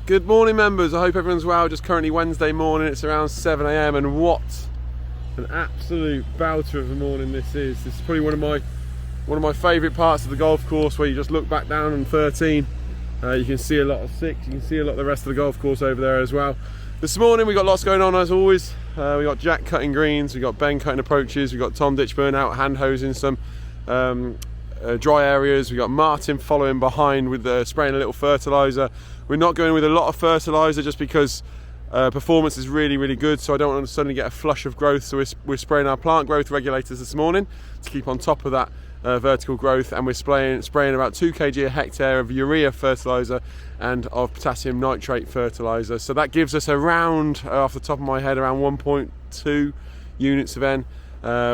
Good morning, members. I hope everyone's well. Just currently Wednesday morning, it's around 7 a.m. and what an absolute belter of a morning this is. This is probably one of my favourite parts of the golf course, where you just look back down on 13. You can see a lot of 6, you can see a lot of the rest of the golf course over there as well. This morning we got lots going on as always. We got Jack cutting greens, we got Ben cutting approaches, we got Tom Ditchburn out hand hosing some dry areas. We got Martin following behind with spraying a little fertiliser. We're not going with a lot of fertiliser just because performance is really good, so I don't want to suddenly get a flush of growth. So we're spraying our plant growth regulators this morning to keep on top of that vertical growth, and we're spraying about 2 kg a hectare of urea fertiliser and of potassium nitrate fertiliser. So that gives us around, off the top of my head, around 1.2 units of N,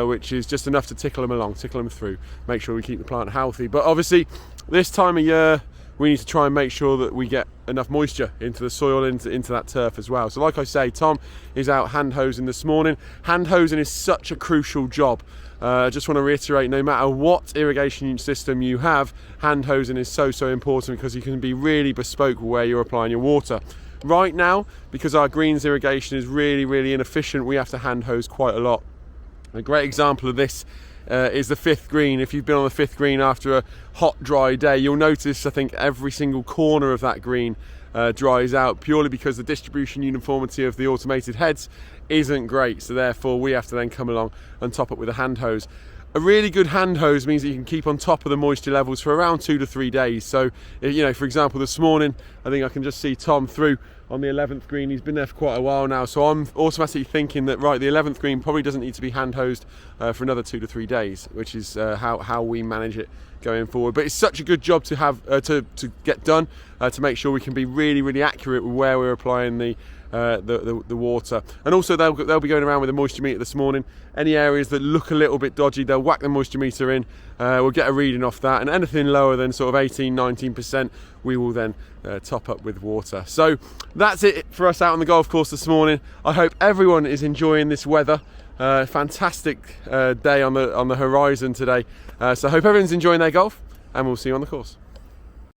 which is just enough to tickle them through, make sure we keep the plant healthy. But obviously this time of year we need to try and make sure that we get enough moisture into the soil, into that turf as well. So like I say, Tom is out hand hosing this morning. Hand hosing is such a crucial job. I just want to reiterate, no matter what irrigation system you have, hand hosing is so important, because you can be really bespoke where you're applying your water. Right now, because our greens irrigation is really inefficient, we have to hand hose quite a lot. A great example of this is the 5th green. If you've been on the 5th green after a hot, dry day, you'll notice, I think, every single corner of that green dries out, purely because the distribution uniformity of the automated heads isn't great. So therefore we have to then come along and top up with a hand hose. A really good hand hose means that you can keep on top of the moisture levels for around 2 to 3 days. So, you know, for example, this morning, I think I can just see Tom through on the 11th green. He's been there for quite a while now, so I'm automatically thinking that, right, the 11th green probably doesn't need to be hand hosed for another 2 to 3 days, which is how we manage it going forward. But it's such a good job to have to get done, to make sure we can be really accurate with where we're applying the water. And also they'll be going around with a moisture meter this morning. Any areas that look a little bit dodgy, they'll whack the moisture meter in. We'll get a reading off that, and anything lower than sort of 18-19%, we will then top up with water. So that's it for us out on the golf course this morning. I hope everyone is enjoying this weather. Fantastic day on the horizon today. So I hope everyone's enjoying their golf, and we'll see you on the course.